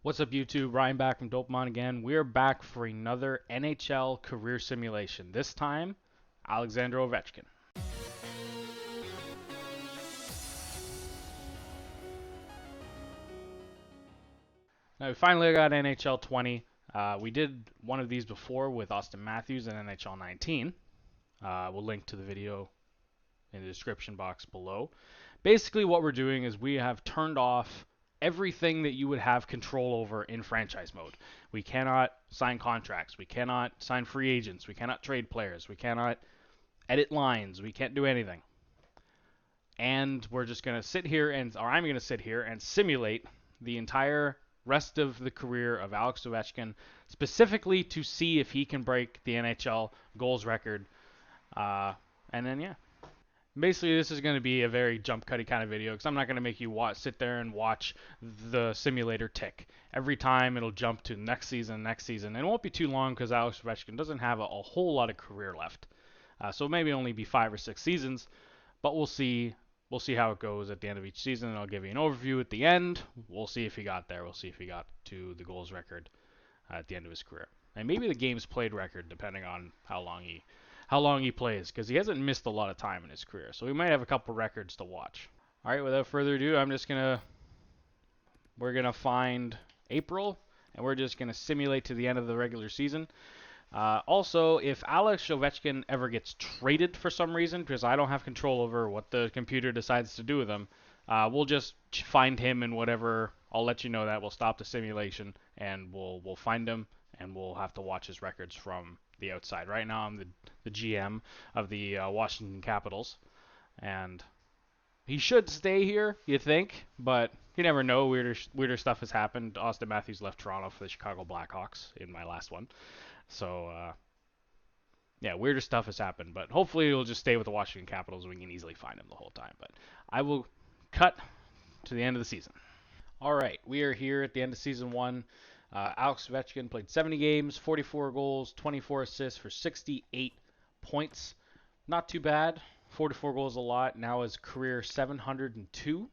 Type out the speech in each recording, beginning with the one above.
What's up, YouTube? Ryan back from Dopemon again. We're back for another NHL career simulation. This time, Alexander Ovechkin. Now, we finally got NHL 20. We did one of these before with Austin Matthews in NHL 19. We'll link to the video in the description box below. Basically, what we're doing is we have turned off everything that you would have control over in franchise mode. We cannot sign contracts. We cannot sign free agents. We cannot trade players. We cannot edit lines. We can't do anything. And we're just going to sit here or I'm going to sit here and simulate the entire rest of the career of Alex Ovechkin, specifically to see if he can break the NHL goals record. And then, yeah. Basically, this is going to be a very jump cutty kind of video because I'm not going to make you sit there and watch the simulator tick. Every time it'll jump to next season. And it won't be too long because Alex Ovechkin doesn't have a whole lot of career left. So maybe only be 5 or 6 seasons, but we'll see. We'll see how it goes at the end of each season, and I'll give you an overview at the end. We'll see if he got there. We'll see if he got to the goals record at the end of his career, and maybe the games played record, depending on how long he plays, because he hasn't missed a lot of time in his career. So we might have a couple records to watch. All right, without further ado, we're gonna find April, and we're just gonna simulate to the end of the regular season. Also, if Alex Ovechkin ever gets traded for some reason, because I don't have control over what the computer decides to do with him, we'll just find him and whatever. I'll let you know that. We'll stop the simulation and we'll find him, and we'll have to watch his records from the outside. Right now, I'm the GM of the Washington Capitals, and he should stay here, you think, but you never know. Weirder stuff has happened. Austin Matthews left Toronto for the Chicago Blackhawks in my last one. So, yeah, weirder stuff has happened, but hopefully he'll just stay with the Washington Capitals and we can easily find him the whole time. But I will cut to the end of the season. All right, we are here at the end of season 1. Alex Ovechkin played 70 games, 44 goals, 24 assists for 68 points. Not too bad. 44 goals a lot. Now his career 702.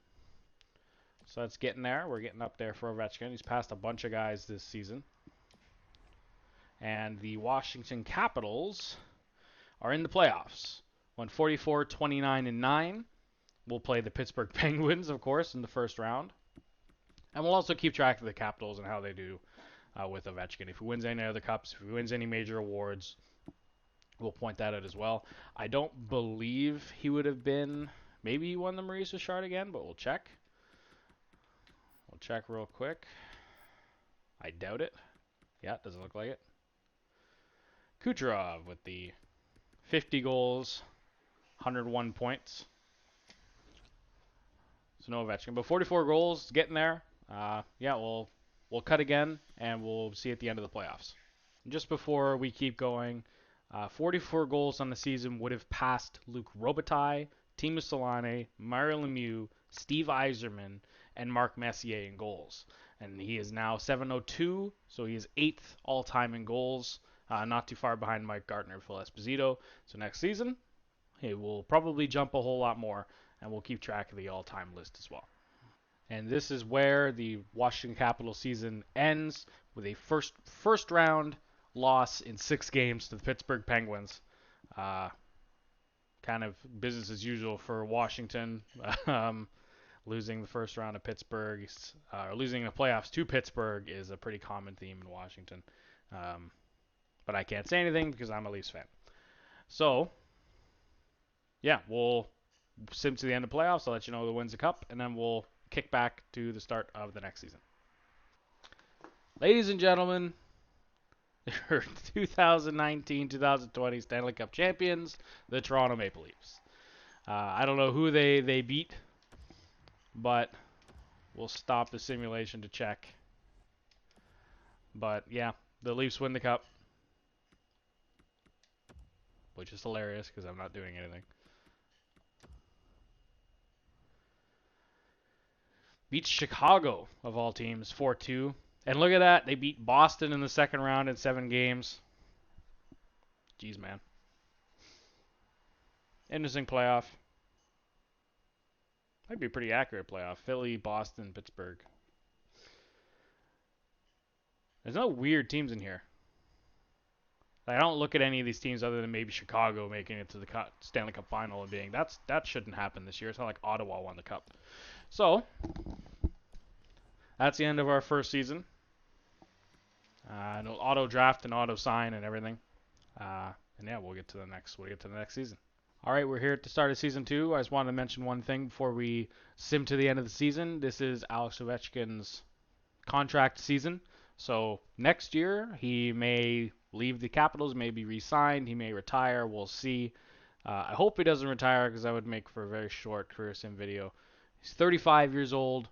So that's getting there. We're getting up there for Ovechkin. He's passed a bunch of guys this season. And the Washington Capitals are in the playoffs. Won 44, 29, and 9. We'll play the Pittsburgh Penguins, of course, in the first round. And we'll also keep track of the Capitals and how they do with Ovechkin. If he wins any other cups, if he wins any major awards, we'll point that out as well. I don't believe he would have been... Maybe he won the Maurice Richard again, but we'll check. We'll check real quick. I doubt it. Yeah, it doesn't look like it. Kucherov with the 50 goals, 101 points. So no Ovechkin, but 44 goals, getting there. Yeah, we'll cut again, and we'll see at the end of the playoffs. And just before we keep going, 44 goals on the season would have passed Luc Robitaille, Teemu Selanne, Mario Lemieux, Steve Yzerman, and Mark Messier in goals. And he is now 702, so he is 8th all-time in goals. Not too far behind Mike Gartner, Phil Esposito. So next season, he will probably jump a whole lot more, and we'll keep track of the all-time list as well. And this is where the Washington Capitals season ends, with a first round loss in 6 games to the Pittsburgh Penguins. Kind of business as usual for Washington. Losing the first round of Pittsburgh, losing the playoffs to Pittsburgh is a pretty common theme in Washington. But I can't say anything because I'm a Leafs fan. So, yeah, we'll sim to the end of playoffs. I'll let you know who wins the cup, and then we'll kick back to the start of the next season. Ladies and gentlemen, your 2019-2020 Stanley Cup champions, the Toronto Maple Leafs. I don't know who they beat, but we'll stop the simulation to check. But, yeah, the Leafs win the cup, which is hilarious because I'm not doing anything. Beats Chicago, of all teams, 4-2. And look at that. They beat Boston in the second round in 7 games. Jeez, man. Interesting playoff. Might be a pretty accurate playoff. Philly, Boston, Pittsburgh. There's no weird teams in here. Like, I don't look at any of these teams other than maybe Chicago making it to the Stanley Cup final and being that shouldn't happen this year. It's not like Ottawa won the cup. So that's the end of our first season. No auto draft and auto sign and everything. And yeah, we'll get to the next season. All right, we're here at the start of season 2. I just wanted to mention one thing before we sim to the end of the season. This is Alex Ovechkin's contract season. So next year he may leave the Capitals, may be re-signed, he may retire. We'll see. I hope he doesn't retire because that would make for a very short career sim video. He's 35 years old.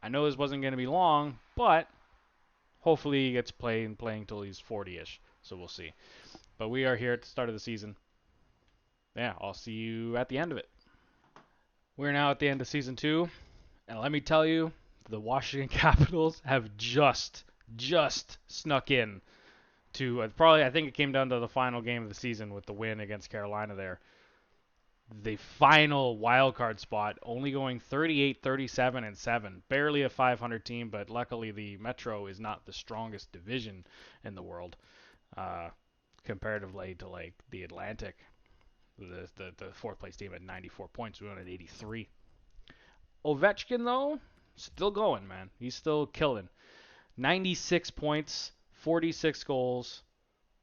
I know this wasn't going to be long, but hopefully he gets playing until he's 40-ish. So we'll see. But we are here at the start of the season. Yeah, I'll see you at the end of it. We're now at the end of season 2, and let me tell you, the Washington Capitals have just snuck in to probably, I think it came down to the final game of the season with the win against Carolina there. The final wild card spot, only going 38, 37, and 7. Barely a 500 team, but luckily the Metro is not the strongest division in the world, comparatively to like the Atlantic. The fourth place team had 94 points. We won at 83. Ovechkin, though, still going, man. He's still killing. 96 points, 46 goals,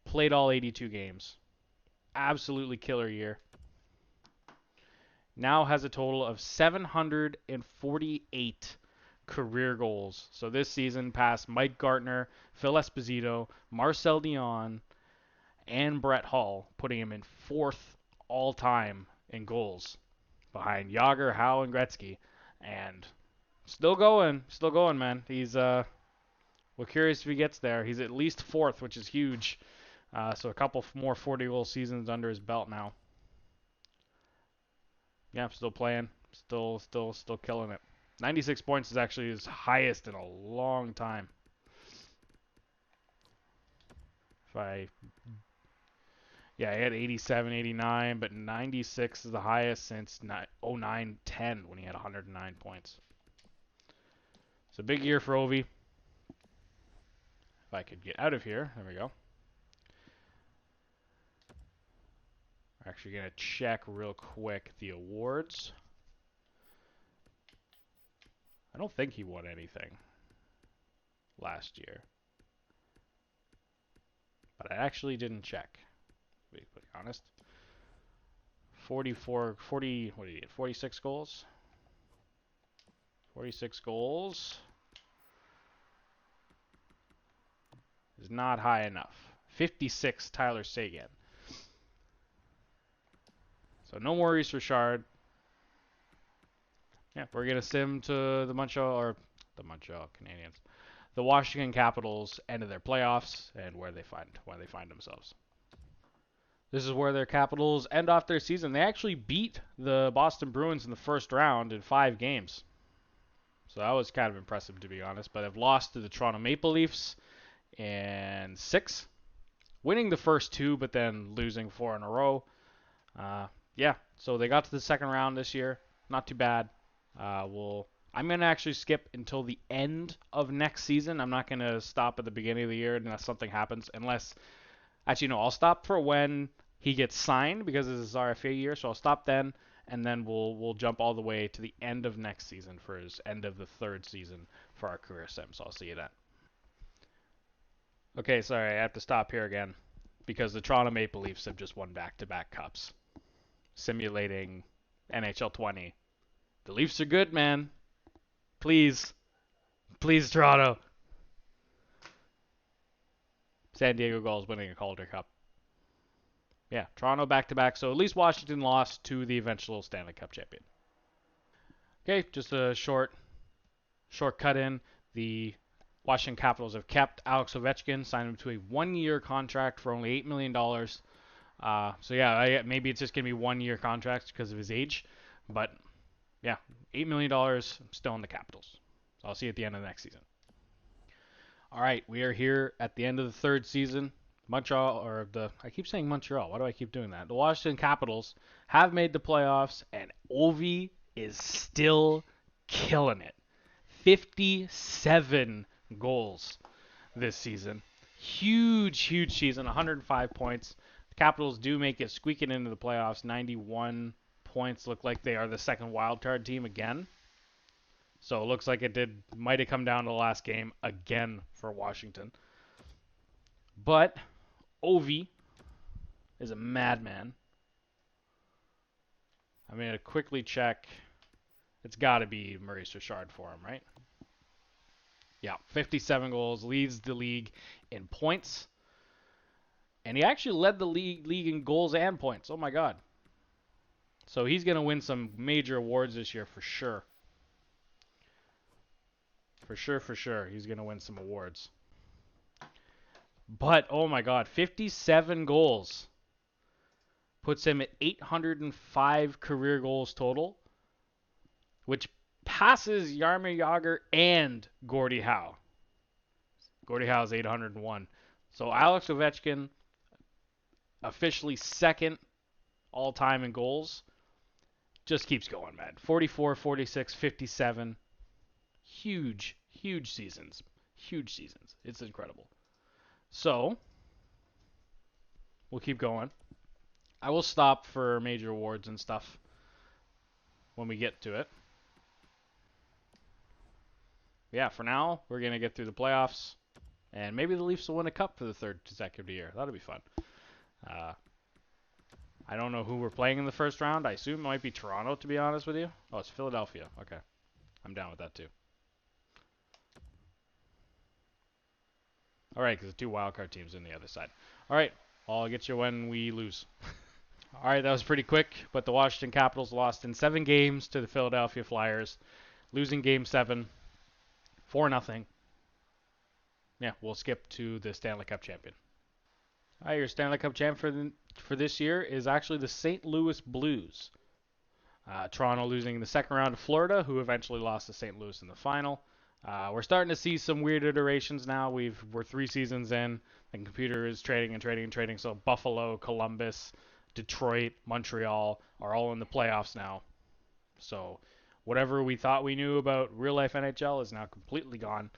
played all 82 games. Absolutely killer year. Now has a total of 748 career goals. So this season passed Mike Gartner, Phil Esposito, Marcel Dion, and Brett Hull, putting him in 4th all-time in goals behind Jagr, Howe, and Gretzky. And still going, man. He's we're curious if he gets there. He's at least 4th, which is huge. So a couple more 40-goal seasons under his belt now. Yeah, still playing, still killing it. 96 points is actually his highest in a long time. Yeah, he had 87, 89, but 96 is the highest since 09-10 when he had 109 points. It's a big year for Ovi. If I could get out of here, there we go. We're actually going to check real quick the awards. I don't think he won anything last year. But I actually didn't check, to be honest. 40, what did he get? 46 goals? 46 goals is not high enough. 56, Tyler Seguin. So no Maurice Richard. Yeah, we're going to sim to the Montreal Canadiens. The Washington Capitals end of their playoffs and where they find themselves. This is where their Capitals end off their season. They actually beat the Boston Bruins in the first round in 5 games. So that was kind of impressive, to be honest. But they've lost to the Toronto Maple Leafs in 6. Winning the first 2, but then losing 4 in a row. Yeah, so they got to the second round this year. Not too bad. I'm going to actually skip until the end of next season. I'm not going to stop at the beginning of the year unless something happens. Actually, no, I'll stop for when he gets signed because this is RFA year. So I'll stop then, and then we'll jump all the way to the end of next season for his end of the 3rd season for our career sim. So I'll see you then. Okay, sorry, I have to stop here again because the Toronto Maple Leafs have just won back-to-back cups, simulating NHL 20. The Leafs are good, man. Please, Toronto. San Diego Gulls winning a Calder Cup. Yeah, Toronto back-to-back, so at least Washington lost to the eventual Stanley Cup champion. Okay, just a short cut in. The Washington Capitals have kept Alex Ovechkin, signed him to a 1-year contract for only $8 million. So yeah, maybe it's just going to be 1-year contracts because of his age. But yeah, $8 million still in the Capitals. So I'll see you at the end of the next season. All right, we are here at the end of the 3rd season. I keep saying Montreal. Why do I keep doing that? The Washington Capitals have made the playoffs, and Ovi is still killing it. 57 goals. this season. Huge season, 105 points. The Capitals do make it squeaking into the playoffs, 91 points. Look like they are the second wildcard team again. So it looks like might have come down to the last game again for Washington. But Ovi is a madman. I'm going to quickly check. It's got to be Maurice Richard for him, right? Yeah, 57 goals, leads the league in points. And he actually led the league in goals and points. Oh my God. So he's going to win some major awards this year for sure. For sure. He's going to win some awards. But, oh my God, 57 goals puts him at 805 career goals total, which passes Jaromir Jagr and Gordie Howe. Gordie Howe is 801. So Alex Ovechkin, officially second all-time in goals, just keeps going, man. 44, 46, 57. Huge seasons. Huge seasons. It's incredible. So, we'll keep going. I will stop for major awards and stuff when we get to it. Yeah, for now, we're going to get through the playoffs. And maybe the Leafs will win a cup for the third consecutive year. That'll be fun. I don't know who we're playing in the first round. I assume it might be Toronto, to be honest with you. Oh, it's Philadelphia. Okay. I'm down with that, too. All right, because the two wildcard teams on the other side. All right, I'll get you when we lose. All right, that was pretty quick, but the Washington Capitals lost in 7 games to the Philadelphia Flyers, losing Game 7, 4-0. Yeah, we'll skip to the Stanley Cup champion. All right, your Stanley Cup champion for this year is actually the St. Louis Blues. Toronto losing in the second round to Florida, who eventually lost to St. Louis in the final. We're starting to see some weird iterations now. We're 3 seasons in. The computer is trading. So Buffalo, Columbus, Detroit, Montreal are all in the playoffs now. So whatever we thought we knew about real life NHL is now completely gone.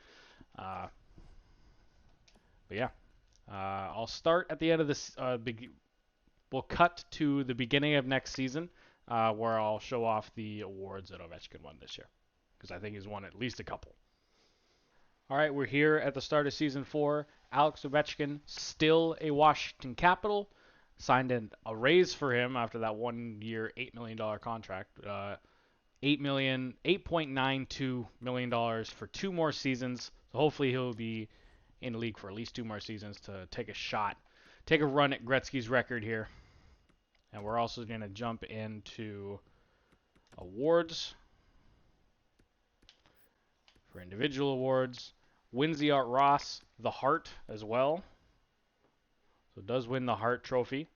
But yeah, I'll start at the end of this. We'll cut to the beginning of next season, where I'll show off the awards that Ovechkin won this year, because I think he's won at least a couple. All right, we're here at the start of Season 4. Alex Ovechkin, still a Washington Capital, signed a raise for him after that 1-year, $8 million contract. $8.92 million for 2 more seasons. So hopefully he'll be in the league for at least 2 more seasons to take a run at Gretzky's record here. And we're also going to jump into awards. For individual awards, Winsey Art Ross, the Hart as well. So it does win the Hart Trophy.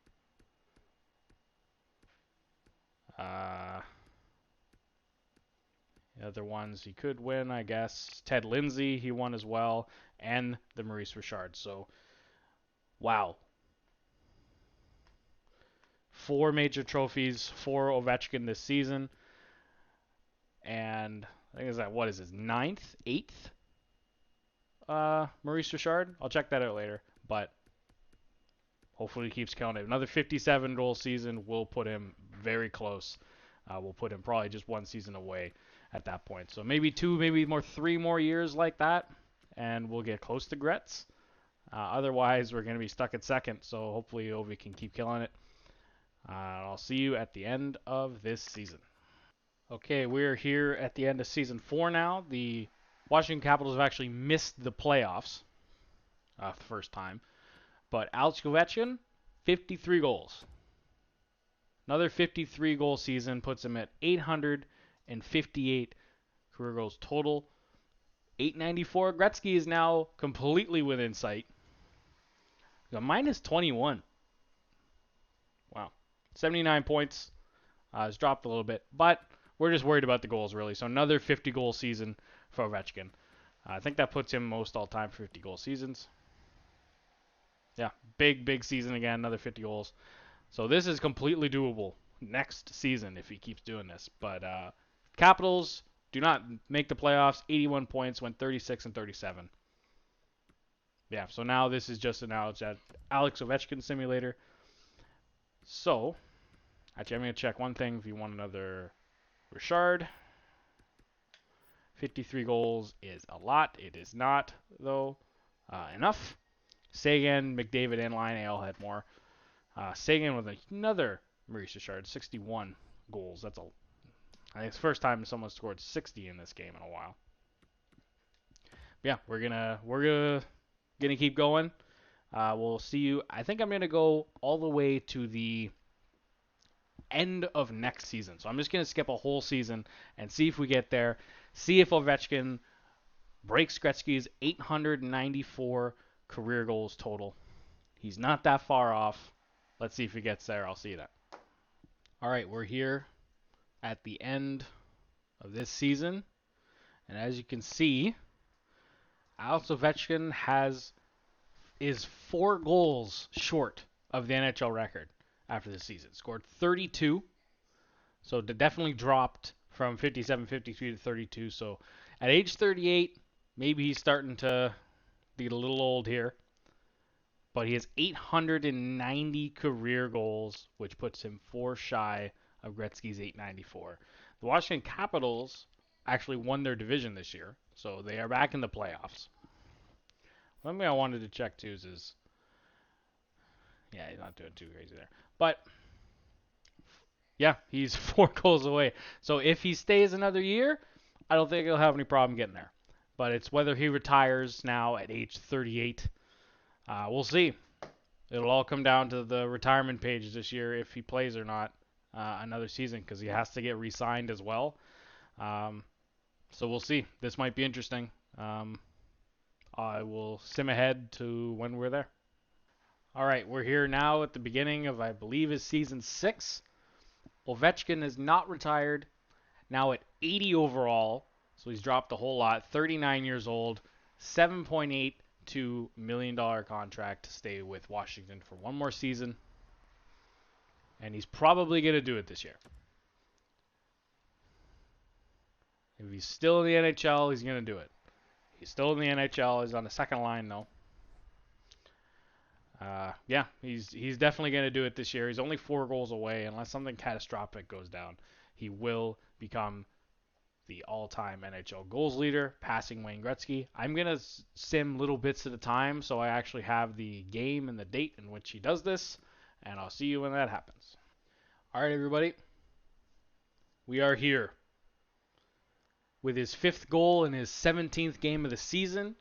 The other ones he could win, I guess. Ted Lindsay, he won as well. And the Maurice Richard. So, wow. 4 major trophies for Ovechkin this season. And I think what is his 9th, 8th Maurice Richard? I'll check that out later. But hopefully he keeps counting. Another 57 goal season will put him very close. We'll put him probably just 1 season away at that point. So maybe 2, maybe 3 more years like that, and we'll get close to Gretz. Otherwise, we're going to be stuck at second. So hopefully Ovi can keep killing it. I'll see you at the end of this season. Okay, we're here at the end of Season 4 now. The Washington Capitals have actually missed the playoffs the first time. But Alex Ovechkin, 53 goals. Another 53-goal season puts him at 858 career goals total. 894. Gretzky is now completely within sight. Minus 21. Wow. 79 points. It's dropped a little bit, but we're just worried about the goals, really. So another 50-goal season for Ovechkin. I think that puts him most all-time 50-goal seasons. Yeah, big season again, another 50 goals. So this is completely doable next season if he keeps doing this. But Capitals do not make the playoffs. 81 points, went 36-37. Yeah, so now this is just an Alex Ovechkin simulator. So, actually, I'm going to check one thing if you want another Richard. 53 goals is a lot. It is not, though, enough. Sagan, McDavid, and Line all had more. Sagan with another Maurice Richard, 61 goals. I think it's the first time someone scored 60 in this game in a while. But yeah, we're gonna keep going. We'll see you. I think I'm gonna go all the way to the end of next season. So I'm just gonna skip a whole season and see if we get there. See if Ovechkin breaks Gretzky's 894 career goals total. He's not that far off. Let's see if he gets there. I'll see that. All right, we're here at the end of this season, and as you can see, Alex Ovechkin is 4 goals short of the NHL record after the season. Scored 32, so definitely dropped from 57, 53 to 32. So at age 38, maybe he's starting to get a little old here. But he has 890 career goals, which puts him 4 shy of Gretzky's 894. The Washington Capitals actually won their division this year, so they are back in the playoffs. One thing I wanted to check too is yeah, he's not doing too crazy there. But yeah, he's 4 goals away. So if he stays another year, I don't think he'll have any problem getting there. But it's whether he retires now at age 38. We'll see. It'll all come down to the retirement page this year if he plays or not another season because he has to get re-signed as well. So we'll see. This might be interesting. I will sim ahead to when we're there. All right, we're here now at the beginning of, I believe, is season 6. Ovechkin is not retired, now at 80 overall, so he's dropped a whole lot. 39 years old, $7.82 million contract to stay with Washington for one more season, and he's probably going to do it this year. If he's still in the NHL, he's going to do it. He's still in the NHL. He's on the second line, though. Yeah, he's definitely going to do it this year. He's only 4 goals away. Unless something catastrophic goes down, he will become the all-time NHL goals leader, passing Wayne Gretzky. I'm going to sim little bits at a time, so I actually have the game and the date in which he does this, and I'll see you when that happens. All right, everybody. We are here. With his 5th goal in his 17th game of the season,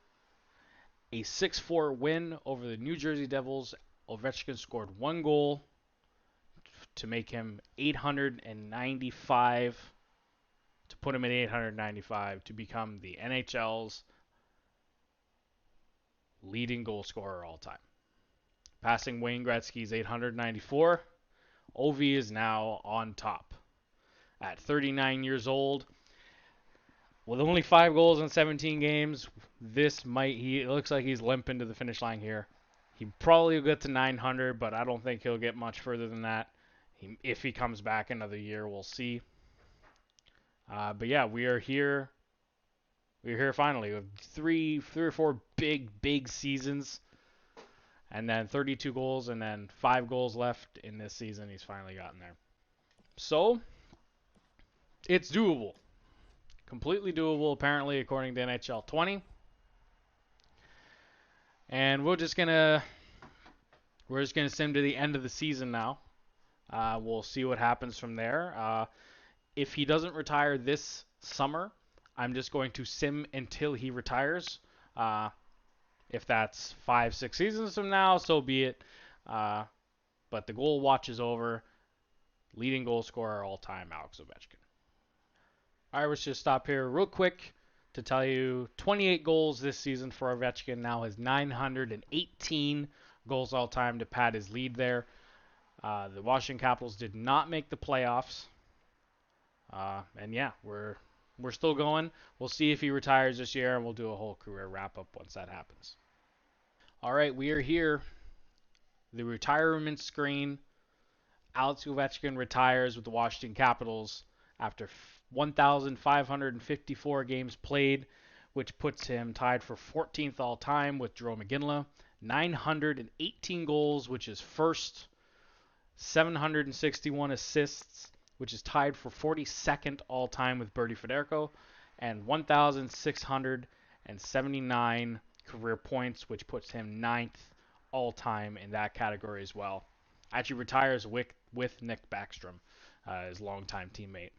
a 6-4 win over the New Jersey Devils. Ovechkin scored 1 goal to make him 895, to put him at 895 to become the NHL's leading goal scorer all time. Passing Wayne Gretzky's 894, Ovi is now on top. At 39 years old, with only 5 goals in 17 games, it looks like he's limping to the finish line here. He probably will get to 900, but I don't think he'll get much further than that. If he comes back another year, we'll see. But yeah, we are here. We're here finally with three or four big seasons, and then 32 goals, and then 5 goals left in this season. He's finally gotten there. So it's doable. Completely doable, apparently, according to NHL 20. And we're just gonna sim to the end of the season now. We'll see what happens from there. If he doesn't retire this summer, I'm just going to sim until he retires. If that's 5-6 seasons from now, so be it. But the goal watch is over. Leading goal scorer all time, Alex Ovechkin. All right, let's just stop here real quick to tell you 28 goals this season for Ovechkin. Now has 918 goals all time to pad his lead there. The Washington Capitals did not make the playoffs. And yeah, we're still going. We'll see if he retires this year, and we'll do a whole career wrap-up once that happens. All right, we are here. The retirement screen. Alex Ovechkin retires with the Washington Capitals after 1,554 games played which puts him tied for 14th all time with Drew McGinley. 918 goals, which is first. 761 assists, which is tied for 42nd all time with Bertie Federko. And 1,679 career points, which puts him 9th all time in that category as well. Actually retires with Nick Backstrom, his longtime teammate.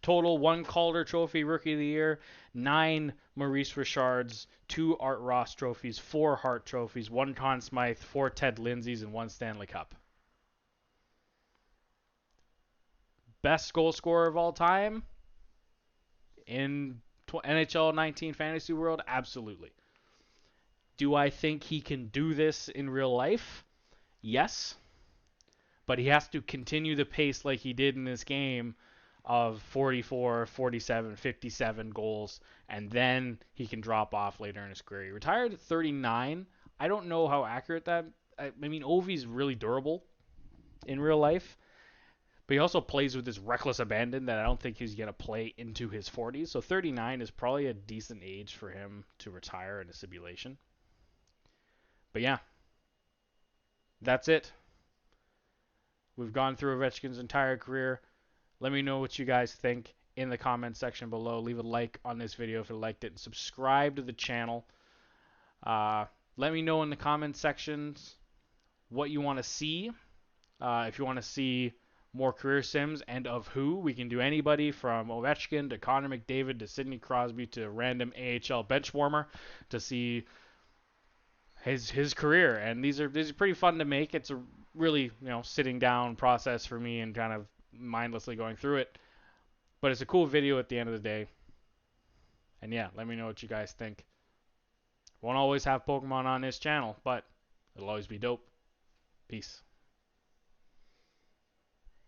Total: 1 Calder Trophy Rookie of the Year, 9 Maurice Richards, 2 Art Ross trophies, 4 Hart trophies, 1 Conn Smythe, 4 Ted Lindsays, and 1 Stanley Cup. Best goal scorer of all time in NHL 19 fantasy world? Absolutely. Do I think he can do this in real life? Yes. But he has to continue the pace like he did in this game of 44, 47, 57 goals, and then he can drop off later in his career. He retired at 39. I don't know how accurate that. I mean, Ovi's really durable in real life, but he also plays with this reckless abandon that I don't think he's going to play into his 40s. So 39 is probably a decent age for him to retire in a simulation. But yeah, that's it. We've gone through Ovechkin's entire career. Let me know what you guys think in the comment section below. Leave a like on this video if you liked it, and subscribe to the channel. Let me know in the comment sections what you want to see. If you want to see more career sims and of who, we can do anybody from Ovechkin to Connor McDavid to Sidney Crosby to random AHL bench warmer to see his career. And these are pretty fun to make. It's a really sitting down process for me and kind of mindlessly going through it, but it's a cool video at the end of the day. And yeah, let me know what you guys think. Won't always have Pokemon on this channel, but it'll always be dope. Peace.